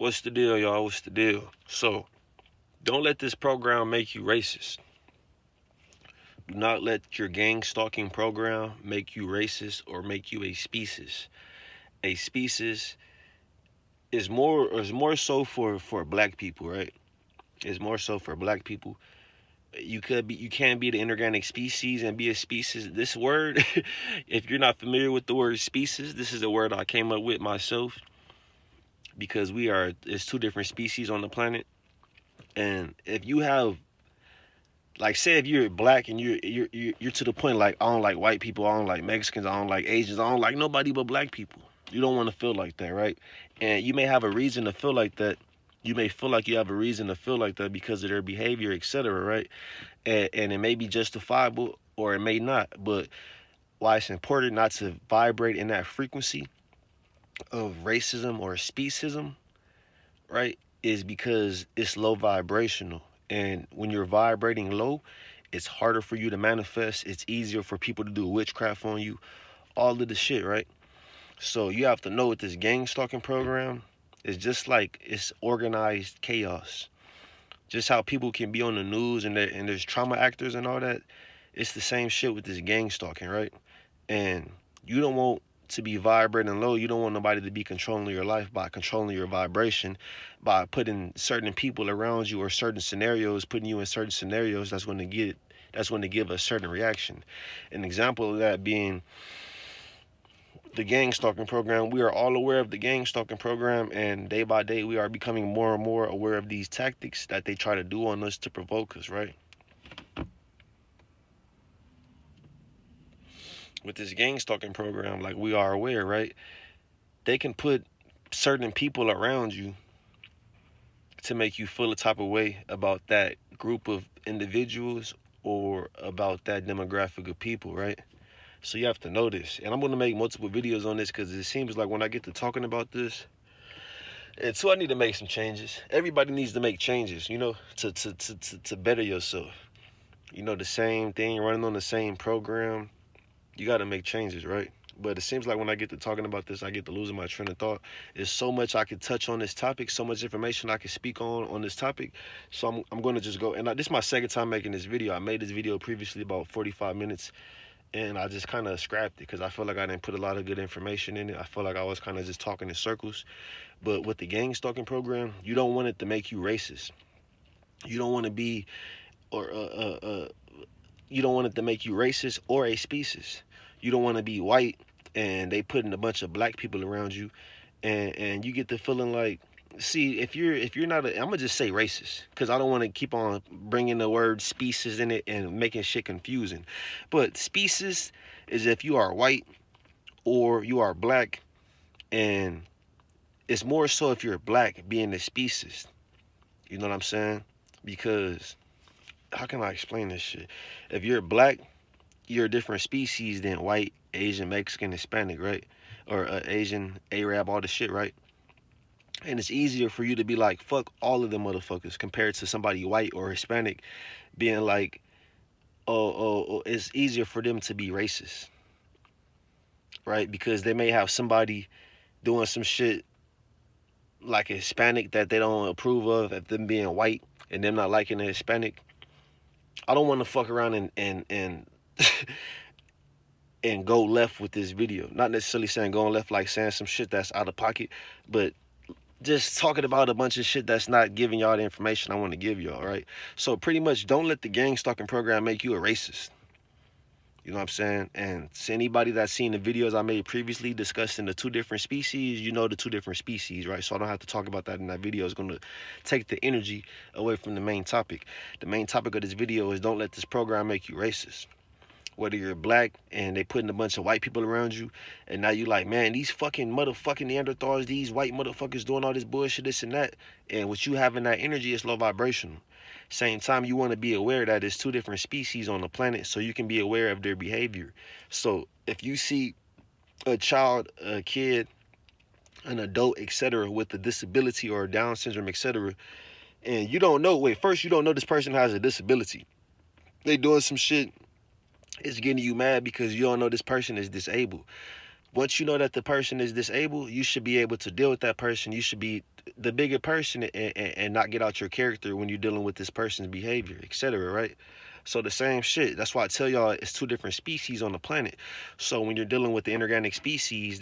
What's the deal, y'all? What's the deal? So, don't let this program make you racist. Do not let your gang stalking program make you racist or make you a species. A species is more so for black people, right? It's more so for black people. You can't be the inorganic species and be a species. This word, if you're not familiar with the word species, this is a word I came up with myself because there's two different species on the planet. And if you have, like, say if you're black and you're to the point like, I don't like white people, I don't like Mexicans, I don't like Asians, I don't like nobody but black people. You don't want to feel like that, right? And you may have a reason to feel like that. You may feel like you have a reason to feel like that because of their behavior, etc., right? And it may be justifiable or it may not. But why it's important not to vibrate in that frequency of racism or speciesism, right, is because it's low vibrational. And when you're vibrating low, it's harder for you to manifest. It's easier for people to do witchcraft on you. All of the shit, right? So you have to know with this gang stalking program, it's just like it's organized chaos. Just how people can be on the news and there's trauma actors and all that. It's the same shit with this gang stalking, right? And you don't want to be vibrating low. You don't want nobody to be controlling your life by controlling your vibration, by putting certain people around you or certain scenarios, putting you in certain scenarios that's going to give a certain reaction. An example of that being the gang stalking program. We are all aware of the gang stalking program, and day by day we are becoming more and more aware of these tactics that they try to do on us to provoke us, right? With this gang stalking program, like, we are aware, right? They can put certain people around you to make you feel a type of way about that group of individuals or about that demographic of people, right? So you have to know this. And I'm going to make multiple videos on this because it seems like when I get to talking about this, and so I need to make some changes. Everybody needs to make changes, to better yourself. The same thing, running on the same program, you got to make changes, right? But it seems like when I get to talking about this, I get to losing my train of thought. There's so much I could touch on this topic, so much information I could speak on this topic. So I'm going to just go. And this is my second time making this video. I made this video previously about 45 minutes, and I just kind of scrapped it because I feel like I didn't put a lot of good information in it. I feel like I was kind of just talking in circles. But with the gang stalking program, you don't want it to make you racist. You don't want to be, or you don't want it to make you racist or a species. You don't want to be white and they putting a bunch of black people around you, and you get the feeling like, see, if you're not I'm gonna just say racist because I don't want to keep on bringing the word species in it and making shit confusing. But species is if you are white or you are black, and it's more so if you're black being a species. You know what I'm saying? Because how can I explain this shit? If you're black, you're a different species than white, Asian, Mexican, Hispanic, right? Or Asian, Arab, all the shit, right? And it's easier for you to be like, fuck all of them motherfuckers compared to somebody white or Hispanic being like, oh, it's easier for them to be racist, right? Because they may have somebody doing some shit like a Hispanic that they don't approve of them being white and them not liking the Hispanic. I don't want to fuck around and and go left with this video. Not necessarily saying going left like saying some shit that's out of pocket, but just talking about a bunch of shit that's not giving y'all the information I want to give y'all, right? So pretty much don't let the gang stalking program make you a racist. You know what I'm saying? And to anybody that's seen the videos I made previously discussing the two different species, you know the two different species, right? So I don't have to talk about that in that video. It's going to take the energy away from the main topic. The main topic of this video is don't let this program make you racist. Whether you're black and they putting a bunch of white people around you, and now you like, man, these fucking motherfucking Neanderthals, these white motherfuckers doing all this bullshit, this and that. And with you having that energy, it's low vibrational. Same time, you want to be aware that there's two different species on the planet, so you can be aware of their behavior. So if you see a child, a kid, an adult, etc., with a disability or Down syndrome, etc., and you don't know, first you don't know this person has a disability. They doing some shit, it's getting you mad because you don't know this person is disabled. Once you know that the person is disabled, you should be able to deal with that person. You should be the bigger person and not get out your character when you're dealing with this person's behavior, etc., right? So the same shit. That's why I tell y'all it's two different species on the planet. So when you're dealing with the inorganic species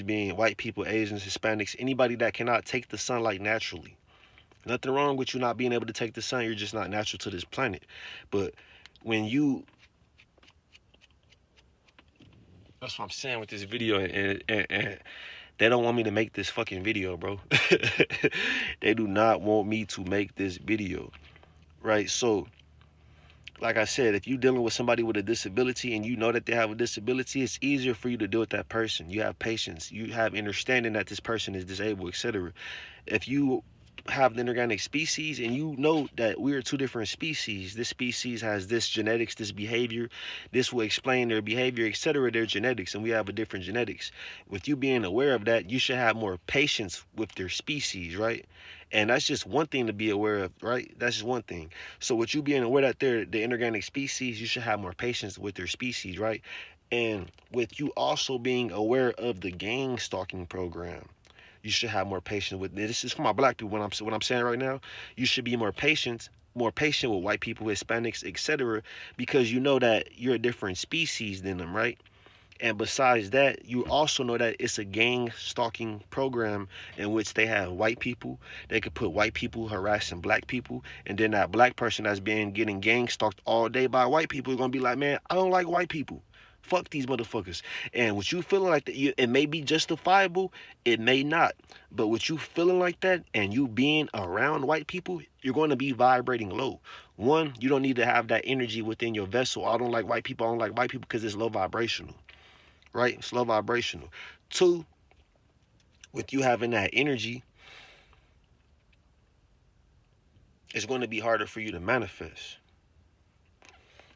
being white people, Asians, Hispanics, anybody that cannot take the sunlight naturally. Nothing wrong with you not being able to take the sun. You're just not natural to this planet. But when you, that's what I'm saying with this video, and they don't want me to make this fucking video, bro. They do not want me to make this video, right? So, like I said, if you're dealing with somebody with a disability and you know that they have a disability, it's easier for you to deal with that person. You have patience. You have understanding that this person is disabled, etc. If you have the inorganic species and you know that we are two different species, this species has this genetics, this behavior, this will explain their behavior, etc., their genetics, and we have a different genetics. With you being aware of that, you should have more patience with their species, right? And that's just one thing to be aware of, right? That's just one thing. So with you being aware that they're the inorganic species, you should have more patience with their species, right? And with you also being aware of the gang stalking program, you should have more patience with this. Is for my black people. What I'm saying right now, you should be more patient with white people, Hispanics, etc., because you know that you're a different species than them, right? And besides that, you also know that it's a gang stalking program in which they have white people. They could put white people harassing black people, and then that black person that's been getting gang stalked all day by white people is gonna be like, man, I don't like white people. Fuck these motherfuckers. And with you feeling like that, it may be justifiable, it may not. But with you feeling like that and you being around white people, you're going to be vibrating low. One, you don't need to have that energy within your vessel. I don't like white people. I don't like white people because it's low vibrational, right? It's low vibrational. Two, with you having that energy, it's going to be harder for you to manifest.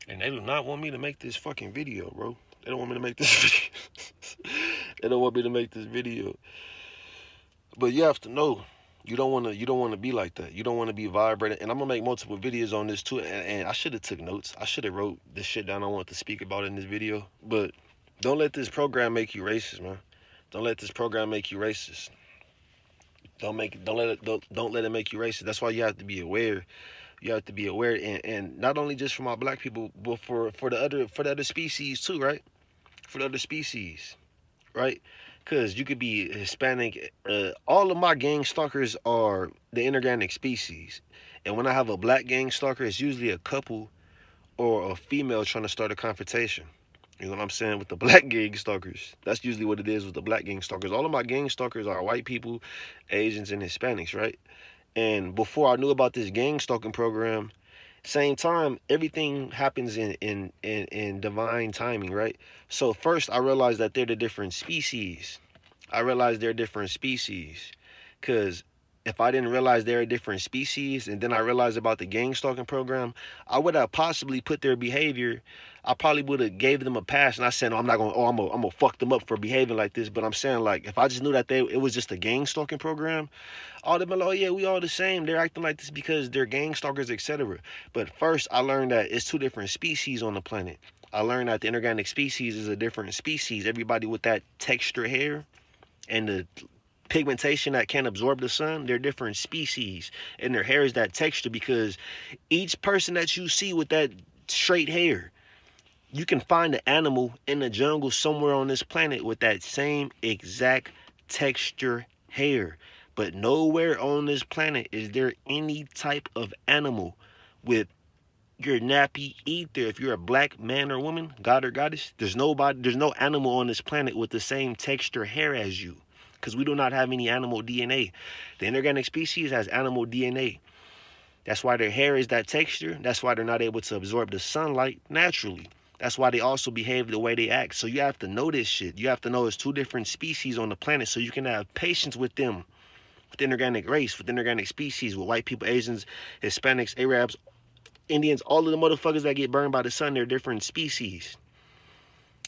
And they do not want me to make this fucking video, bro. They don't want me to make this video. They don't want me to make this video. But you have to know, you don't want to be like that. You don't want to be vibrating. And I'm gonna make multiple videos on this too. And I should have took notes. I should have wrote this shit down I want to speak about in this video. But don't let this program make you racist, man. Don't let this program make you racist. Don't let it make you racist. That's why you have to be aware. You have to be aware, and not only just for my black people, but for the other species too, right? For the other species, right? Because you could be Hispanic. All of my gang stalkers are the inorganic species, and when I have a black gang stalker, it's usually a couple or a female trying to start a confrontation. You know what I'm saying? With the black gang stalkers, that's usually what it is with the black gang stalkers. All of my gang stalkers are white people, Asians, and Hispanics, right? And before I knew about this gang stalking program, same time, everything happens in divine timing, right? So first I realized that they're the different species. I realized they're different species. Cause if I didn't realize they're a different species and then I realized about the gang stalking program, I would have possibly put their behavior, I probably would have gave them a pass and I said, no, I'm not gonna I'm gonna fuck them up for behaving like this. But I'm saying, like, if I just knew that it was just a gang stalking program, all them like, oh yeah, we all the same. They're acting like this because they're gang stalkers, etc. But first, I learned that it's two different species on the planet. I learned that the inorganic species is a different species. Everybody with that texture hair and the pigmentation that can't absorb the sun, they're different species. And their hair is that texture because each person that you see with that straight hair, you can find an animal in the jungle somewhere on this planet with that same exact texture hair. But nowhere on this planet is there any type of animal with your nappy ether. If you're a black man or woman, god or goddess, there's no animal on this planet with the same texture hair as you. Because we do not have any animal DNA. The inorganic species has animal DNA. That's why their hair is that texture. That's why they're not able to absorb the sunlight naturally. That's why they also behave the way they act. So you have to know this shit. You have to know it's two different species on the planet so you can have patience with them. With the inorganic race, with the inorganic species, with white people, Asians, Hispanics, Arabs, Indians, all of the motherfuckers that get burned by the sun, they're different species.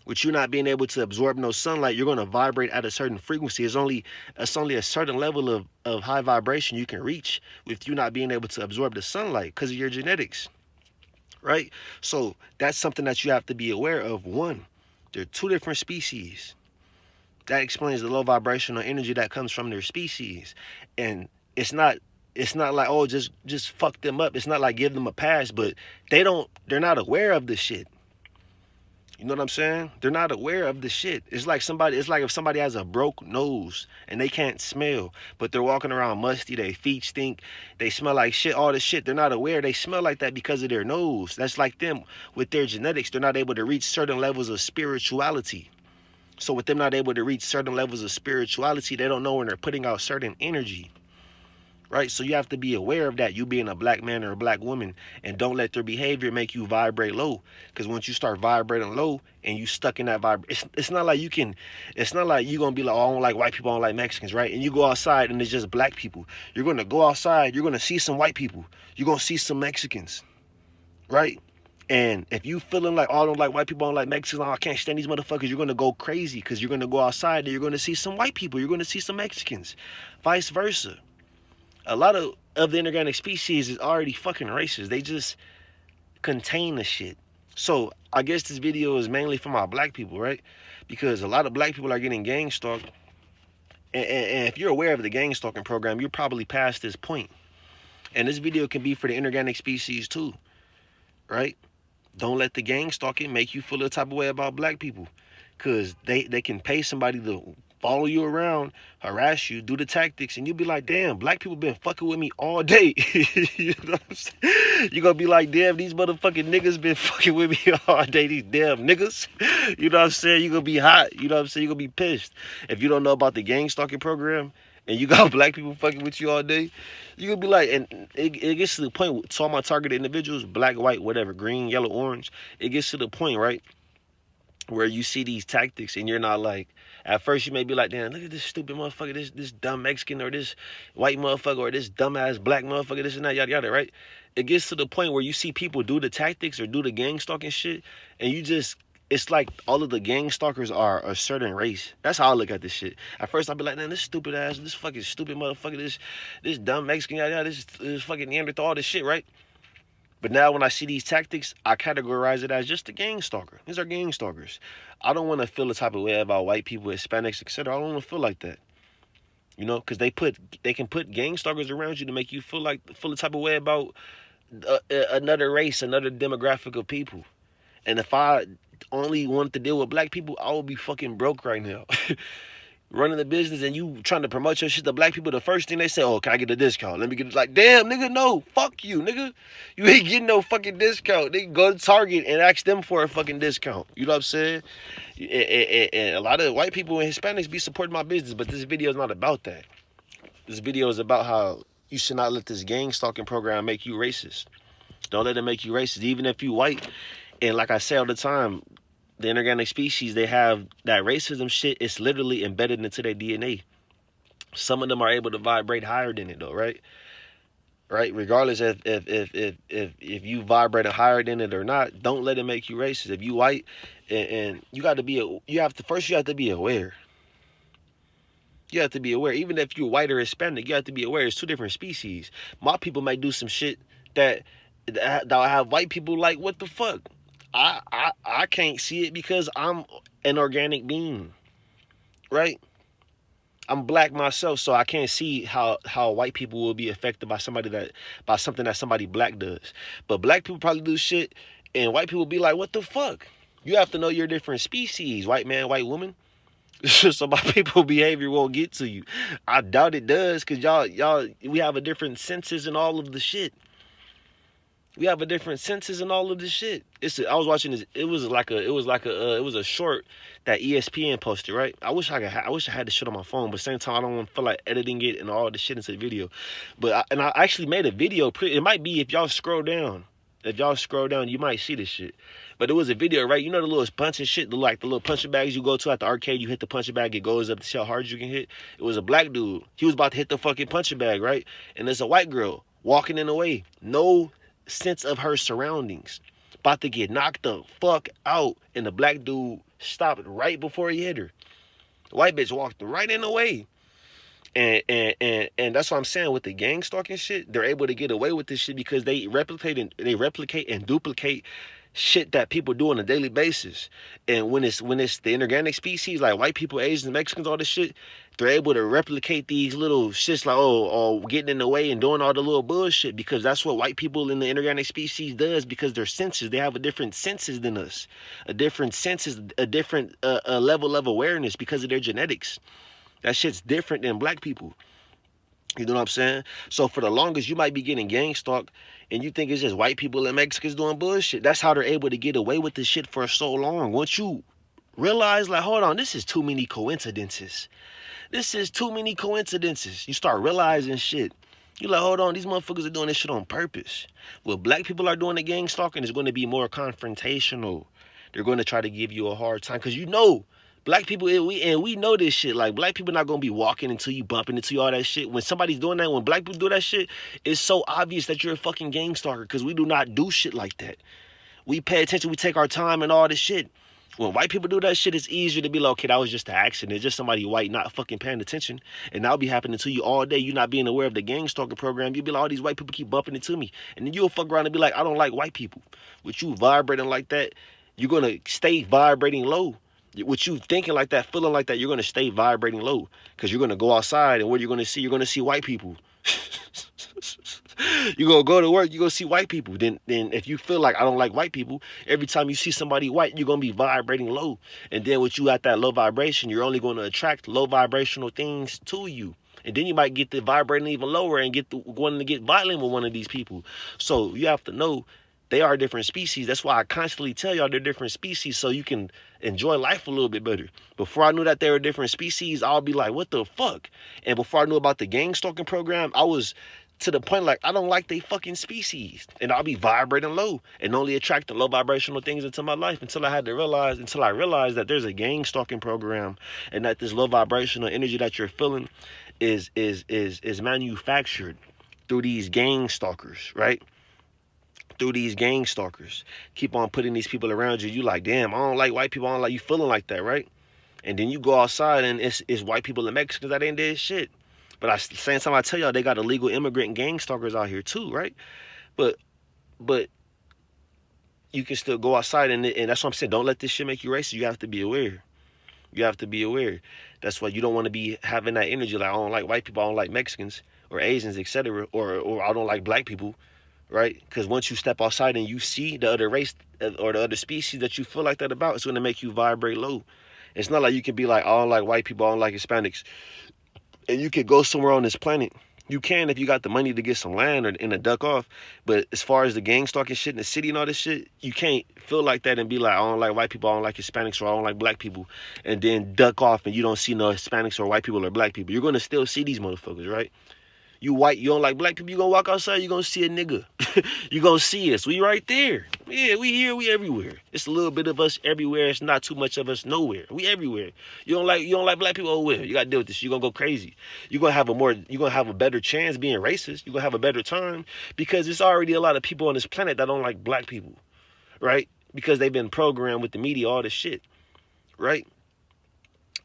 With you not being able to absorb no sunlight, you're going to vibrate at a certain frequency. It's only a certain level of high vibration you can reach with you not being able to absorb the sunlight because of your genetics, right? So that's something that you have to be aware of. One, they're two different species. That explains the low vibrational energy that comes from their species. And it's not like, oh, just fuck them up. It's not like give them a pass, but they're not aware of this shit. You know what I'm saying? They're not aware of the shit. It's like if somebody has a broke nose and they can't smell, but they're walking around musty, their feet stink, they smell like shit, all this shit. They're not aware they smell like that because of their nose. That's like them with their genetics. They're not able to reach certain levels of spirituality. So with them not able to reach certain levels of spirituality, they don't know when they're putting out certain energy. Right? So you have to be aware of that, you being a black man or a black woman, and don't let their behavior make you vibrate low. Because once you start vibrating low and you stuck in that it's not like you're gonna be like, oh, I don't like white people, I don't like Mexicans, right? And you go outside and it's just black people. You're gonna go outside, you're gonna see some white people, you're gonna see some Mexicans, right? And if you feeling like, oh, I don't like white people, I don't like Mexicans, oh, I can't stand these motherfuckers, you're gonna go crazy, because you're gonna go outside and you're gonna see some white people, you're gonna see some Mexicans, vice versa. A lot of the inorganic species is already fucking racist. They just contain the shit. So I guess this video is mainly for my black people, right? Because a lot of black people are getting gang stalked. And if you're aware of the gang stalking program, you're probably past this point. And this video can be for the inorganic species too, right? Don't let the gang stalking make you feel a type of way about black people. Because they can pay somebody to follow you around, harass you, do the tactics, and you'll be like, damn, black people been fucking with me all day. You know what I'm saying? You're gonna be like, damn, these motherfucking niggas been fucking with me all day, these damn niggas. You know what I'm saying? You're gonna be hot. You know what I'm saying? You're gonna be pissed. If you don't know about the gang stalking program and you got black people fucking with you all day, you're gonna be like, and it gets to the point with all my targeted individuals, black, white, whatever, green, yellow, orange, it gets to the point, right, where you see these tactics and you're not like, at first you may be like, damn, look at this stupid motherfucker, this dumb Mexican, or this white motherfucker, or this dumbass black motherfucker, this and that, yada yada, right? It gets to the point where you see people do the tactics or do the gang stalking shit, and it's like all of the gang stalkers are a certain race. That's how I look at this shit. At first I'll be like, man, this stupid ass, this fucking stupid motherfucker, this dumb Mexican, yada yada, this fucking Neanderthal, all this shit, right? But now when I see these tactics, I categorize it as just a gang stalker. These are gang stalkers. I don't want to feel the type of way about white people, Hispanics, etc. I don't want to feel like that. You know, because they can put gang stalkers around you to make you feel the type of way about another race, another demographic of people. And if I only wanted to deal with black people, I would be fucking broke right now. Running the business and you trying to promote your shit to black people, the first thing they say, oh, can I get a discount? Let me get it. Like, damn, nigga, no, fuck you, nigga. You ain't getting no fucking discount. They go to Target and ask them for a fucking discount. You know what I'm saying? And a lot of white people and Hispanics be supporting my business, but this video is not about that. This video is about how you should not let this gang stalking program make you racist. Don't let it make you racist, even if you white. And like I say all the time, the inorganic species, they have that racism shit. It's literally embedded into their DNA. Some of them are able to vibrate higher than it though, right? Right? Regardless if you vibrate higher than it or not, don't let it make you racist. If you white and you got to be, you have to be aware. You have to be aware. Even if you're white or Hispanic, you have to be aware. It's two different species. My people might do some shit that have white people like, what the fuck? I can't see it because I'm an organic being, right? I'm black myself, so I can't see how white people will be affected by something that somebody black does. But black people probably do shit, and white people be like, what the fuck? You have to know your different species, white man, white woman. So my people behavior won't get to you. I doubt it does, because we have a different senses and all of the shit. We have a different senses and all of this shit. I was watching this. It was a short that ESPN posted, right? I wish I had the shit on my phone, but at the same time I don't feel like editing it and all the shit into the video. But I actually made a video. It might be if y'all scroll down. If y'all scroll down, you might see this shit. But it was a video, right? You know the little punching shit, like the little punching bags you go to at the arcade. You hit the punching bag, it goes up to see how hard you can hit. It was a black dude. He was about to hit the fucking punching bag, right? And there's a white girl walking in the way. No sense of her surroundings, about to get knocked the fuck out, and the black dude stopped right before he hit her. The white bitch walked right in the way, and that's what I'm saying with the gang stalking shit. They're able to get away with this shit because they replicate and duplicate shit that people do on a daily basis. And when it's the inorganic species, like white people, Asians, Mexicans, all this shit, they're able to replicate these little shits like, getting in the way and doing all the little bullshit, because that's what white people in the inorganic species does, because their senses, they have a different senses than us, a different senses, a different level of awareness because of their genetics. That shit's different than black people. You know what I'm saying? So for the longest, you might be getting gang stalked and you think it's just white people and Mexicans doing bullshit. That's how they're able to get away with this shit for so long. Once you realize, like, hold on, this is too many coincidences. This is too many coincidences. You start realizing shit. You're like, hold on, these motherfuckers are doing this shit on purpose. Well, black people are doing the gang stalking, it's going to be more confrontational. They're going to try to give you a hard time because you know, black people, and we know this shit. Like, black people not going to be walking into you, bumping into you, all that shit. When somebody's doing that, when black people do that shit, it's so obvious that you're a fucking gang stalker because we do not do shit like that. We pay attention, we take our time and all this shit. When white people do that shit, it's easier to be like, okay, that was just an accident. It's just somebody white not fucking paying attention. And that'll be happening to you all day. You not being aware of the gang stalking program. You'll be like, all these white people keep bumping into me. And then you'll fuck around and be like, I don't like white people. With you vibrating like that, you're going to stay vibrating low. With you thinking like that, feeling like that, you're going to stay vibrating low. Because you're going to go outside, and what you're going to see? You're going to see white people. You're going to go to work, you're going to see white people. Then if you feel like I don't like white people, every time you see somebody white, you're going to be vibrating low. And then with you at that low vibration, you're only going to attract low vibrational things to you. And then you might get the vibrating even lower and wanting to get violent with one of these people. So you have to know they are different species. That's why I constantly tell y'all they're different species so you can enjoy life a little bit better. Before I knew that they were different species, I'll be like, what the fuck? And before I knew about the gang stalking program, I was to the point like, I don't like they fucking species. And I'll be vibrating low and only attract the low vibrational things into my life until I realized that there's a gang stalking program and that this low vibrational energy that you're feeling is manufactured through these gang stalkers, right? Through these gang stalkers. Keep on putting these people around you. You like, damn, I don't like white people. I don't like you feeling like that, right? And then you go outside and it's white people and Mexicans that ain't did shit. But at the same time, I tell y'all, they got illegal immigrant gang stalkers out here too, right? But you can still go outside, and that's what I'm saying. Don't let this shit make you racist. You have to be aware. You have to be aware. That's why you don't want to be having that energy like, I don't like white people, I don't like Mexicans or Asians, etc., or I don't like black people, right? Because once you step outside and you see the other race or the other species that you feel like that about, it's going to make you vibrate low. It's not like you can be like, I don't like white people, I don't like Hispanics, and you could go somewhere on this planet. You can if you got the money to get some land and a duck off. But as far as the gang stalking shit in the city and all this shit, you can't feel like that and be like, I don't like white people, I don't like Hispanics, or I don't like black people, and then duck off and you don't see no Hispanics or white people or black people. You're going to still see these motherfuckers, right? You white, you don't like black people, you gonna walk outside, you gonna see a nigga. You gonna see us. We right there. Yeah, we here, we everywhere. It's a little bit of us everywhere. It's not too much of us nowhere. We everywhere. You don't like black people? Oh well, you gotta deal with this. You're gonna go crazy. You're gonna have a better chance being racist. You're gonna have a better time because there's already a lot of people on this planet that don't like black people. Right? Because they've been programmed with the media, all this shit. Right?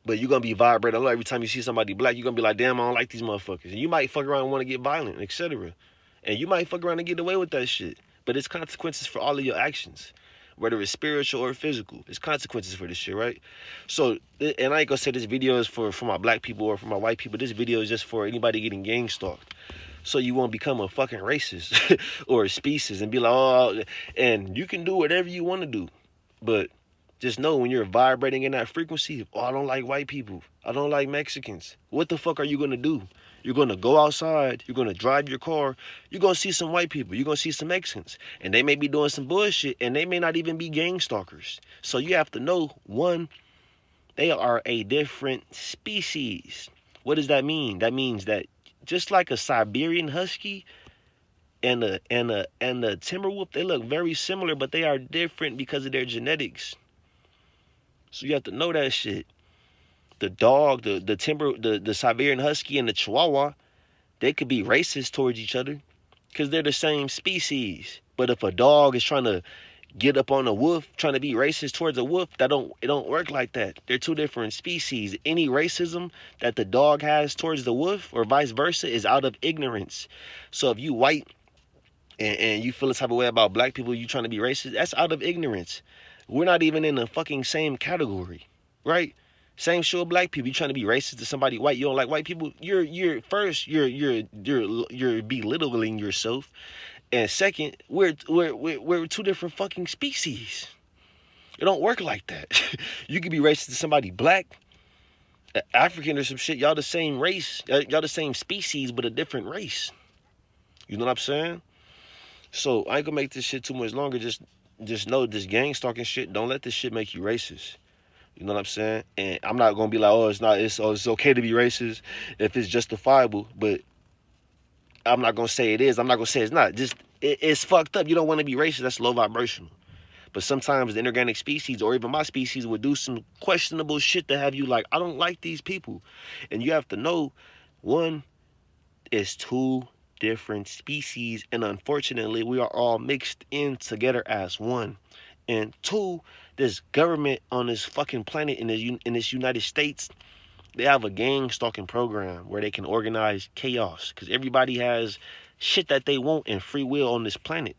But you're going to be vibrating every time you see somebody black. You're going to be like, damn, I don't like these motherfuckers. And you might fuck around and want to get violent, etc. And you might fuck around and get away with that shit. But it's consequences for all of your actions. Whether it's spiritual or physical. It's consequences for this shit, right? So, and I ain't going to say this video is for my black people or for my white people. This video is just for anybody getting gang stalked. So you won't become a fucking racist or a species and be like, oh, and you can do whatever you want to do. But just know when you're vibrating in that frequency, oh, I don't like white people, I don't like Mexicans. What the fuck are you going to do? You're going to go outside, you're going to drive your car, you're going to see some white people, you're going to see some Mexicans, and they may be doing some bullshit, and they may not even be gang stalkers. So you have to know, one, they are a different species. What does that mean? That means that just like a Siberian Husky and a Timberwolf, they look very similar, but they are different because of their genetics. So you have to know that shit. The dog, the Siberian Husky and the Chihuahua, they could be racist towards each other because they're the same species. But if a dog is trying to get up on a wolf, trying to be racist towards a wolf, it don't work like that. They're two different species. Any racism that the dog has towards the wolf or vice versa is out of ignorance. So if you white and you feel the type of way about black people, you trying to be racist, that's out of ignorance. We're not even in the fucking same category, right? Same shit with black people. You trying to be racist to somebody white, you don't like white people. You're belittling yourself, and second, we're two different fucking species. It don't work like that. You could be racist to somebody black, African or some shit. Y'all the same race. Y'all the same species, but a different race. You know what I'm saying? So I ain't gonna make this shit too much longer. Just know this gang stalking shit. Don't let this shit make you racist. You know what I'm saying? And I'm not gonna be like, oh, it's not. It's okay to be racist if it's justifiable. But I'm not gonna say it is. I'm not gonna say it's not. Just it's fucked up. You don't want to be racist. That's low vibrational. But sometimes the inorganic species or even my species would do some questionable shit to have you like, I don't like these people. And you have to know, one, is two different species, and unfortunately we are all mixed in together as one. And two, this government on this fucking planet in this United States, they have a gang stalking program where they can organize chaos because everybody has shit that they want and free will on this planet.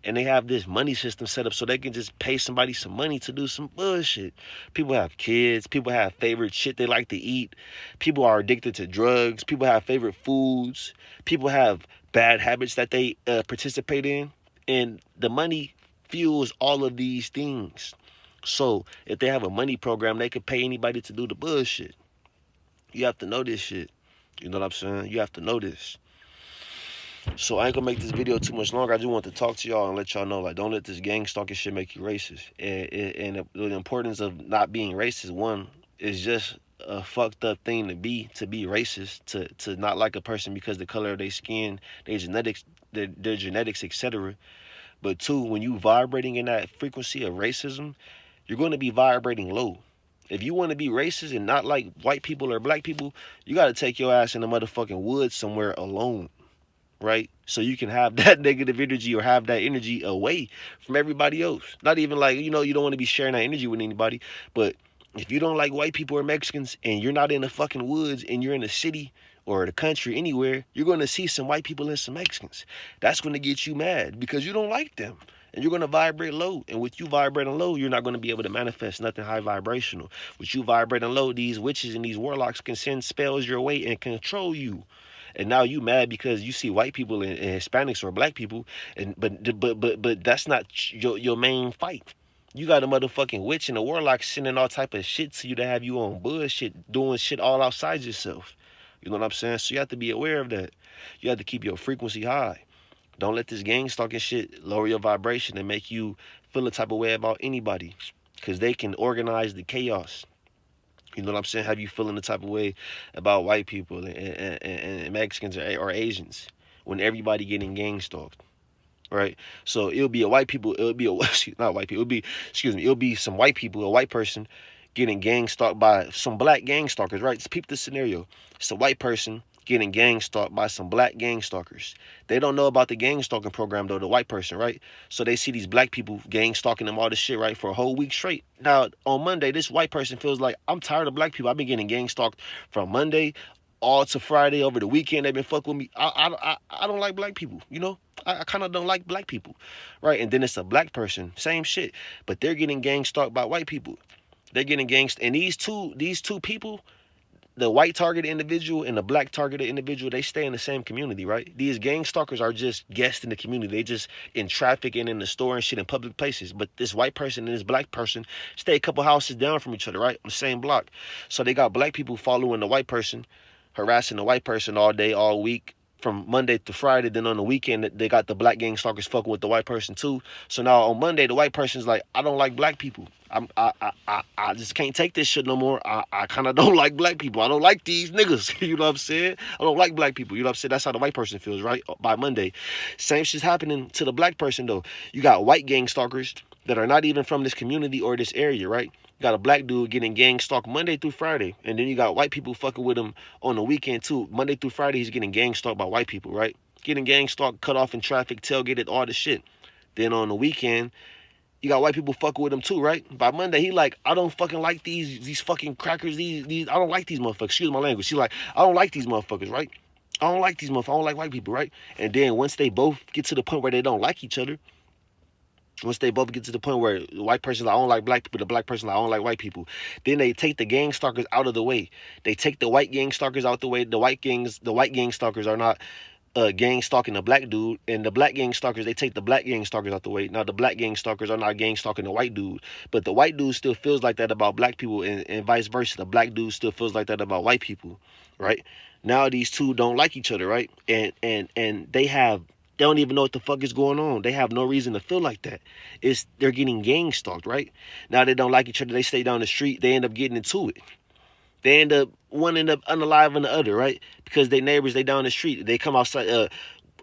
And they have this money system set up so they can just pay somebody some money to do some bullshit. People have kids. People have favorite shit they like to eat. People are addicted to drugs. People have favorite foods. People have bad habits that they participate in. And the money fuels all of these things. So if they have a money program, they can pay anybody to do the bullshit. You have to know this shit. You know what I'm saying? You have to know this. So I ain't gonna make this video too much longer. I just want to talk to y'all and let y'all know, like, don't let this gang stalking shit make you racist. And the importance of not being racist, one, is just a fucked up thing to be racist, to not like a person because the color of their skin, their genetics, etc. But two, when you vibrating in that frequency of racism, you're going to be vibrating low. If you want to be racist and not like white people or black people, you got to take your ass in the motherfucking woods somewhere alone. Right? So you can have that negative energy or have that energy away from everybody else. Not even like, you don't want to be sharing that energy with anybody. But if you don't like white people or Mexicans and you're not in the fucking woods and you're in the city or the country, anywhere, you're going to see some white people and some Mexicans. That's going to get you mad because you don't like them. And you're going to vibrate low. And with you vibrating low, you're not going to be able to manifest nothing high vibrational. With you vibrating low, these witches and these warlocks can send spells your way and control you. And now you mad because you see white people and Hispanics or black people, but that's not your main fight. You got a motherfucking witch and a warlock sending all type of shit to you to have you on bullshit, doing shit all outside yourself. You know what I'm saying? So you have to be aware of that. You have to keep your frequency high. Don't let this gang stalking shit lower your vibration and make you feel a type of way about anybody, because they can organize the chaos. You know what I'm saying? Have you feeling the type of way about white people and Mexicans or Asians when everybody getting gang stalked, right? So it'll be not white people. It'll be some white people, a white person getting gang stalked by some black gang stalkers, right? Just peep this scenario. It's a white person getting gang stalked by some black gang stalkers. They don't know about the gang stalking program though, the white person, right? So they see these black people gang stalking them all this shit, right, for a whole week straight. Now on Monday, this white person feels like, I'm tired of black people. I've been getting gang stalked from Monday all to Friday. Over the weekend they've been fucking with me. I don't like black people, I kind of don't like black people, right? And then it's a black person, same shit, but they're getting gang stalked by white people. They're getting gangsta, and these two people, the white targeted individual and the black targeted individual, they stay in the same community, right? These gang stalkers are just guests in the community. They just in traffic and in the store and shit in public places. But this white person and this black person stay a couple houses down from each other, right? On the same block. So they got black people following the white person, harassing the white person all day, all week, from Monday to Friday. Then on the weekend, they got the black gang stalkers fucking with the white person too. So now on Monday, the white person's like, I don't like black people. I just can't take this shit no more. I kind of don't like black people. I don't like these niggas. You know what I'm saying? I don't like black people. You know what I'm saying? That's how the white person feels, right? By Monday. Same shit's happening to the black person though. You got white gang stalkers that are not even from this community or this area, right? You got a black dude getting gang stalked Monday through Friday. And then you got white people fucking with him on the weekend too. Monday through Friday, he's getting gang stalked by white people, right? Getting gang stalked, cut off in traffic, tailgated, all this shit. Then on the weekend, you got white people fucking with him too, right? By Monday, he like, I don't fucking like these fucking crackers. These I don't like these motherfuckers. Excuse my language. He like, I don't like these motherfuckers, right? I don't like these motherfuckers. I don't like white people, right? And then once they both get to the point where they don't like each other, once they both get to the point where the white person's like, I don't like black people, the black person like, I don't like white people, then they take the gang stalkers out of the way. They take the white gang stalkers out the way. The white gang stalkers are not gang stalking the black dude, and the black gang stalkers, they take the black gang stalkers out the way. Now the black gang stalkers are not gang stalking the white dude, but the white dude still feels like that about black people, and vice versa. The black dude still feels like that about white people, right? Now these two don't like each other, right? And they don't even know what the fuck is going on. They have no reason to feel like that. They're getting gang stalked, right? Now they don't like each other. They stay down the street. They end up getting into it. One end up unaliving the other, right? Because they neighbors, they down the street. They come outside.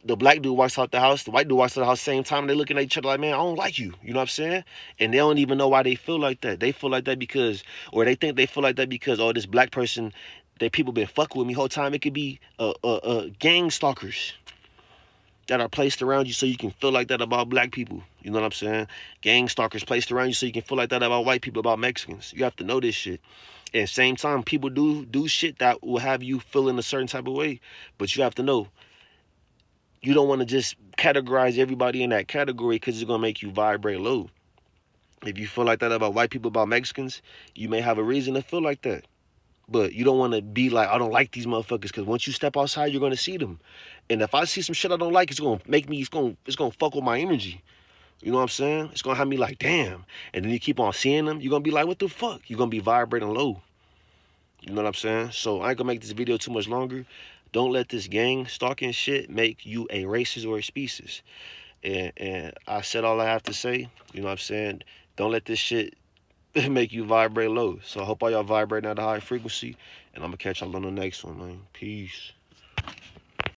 The black dude walks out the house. The white dude walks out the house same time. They looking at each other like, man, I don't like you. You know what I'm saying? And they don't even know why they feel like that. They feel like that because, or they think they feel like that because, oh, this black person, that people been fucking with me whole time. It could be gang stalkers that are placed around you so you can feel like that about black people. You know what I'm saying? Gang stalkers placed around you so you can feel like that about white people, about Mexicans. You have to know this shit. And same time, people do shit that will have you feeling a certain type of way. But you have to know, you don't want to just categorize everybody in that category because it's going to make you vibrate low. If you feel like that about white people, about Mexicans, you may have a reason to feel like that. But you don't want to be like, I don't like these motherfuckers, because once you step outside, you're going to see them. And if I see some shit I don't like, it's going to make me, it's going to fuck with my energy. You know what I'm saying? It's going to have me like, damn. And then you keep on seeing them, you're going to be like, what the fuck? You're going to be vibrating low. You know what I'm saying? So I ain't going to make this video too much longer. Don't let this gang stalking shit make you a racist or a species. And I said all I have to say. You know what I'm saying? Don't let this shit make you vibrate low. So I hope all y'all vibrating at a high frequency. And I'm going to catch y'all on the next one, man. Peace.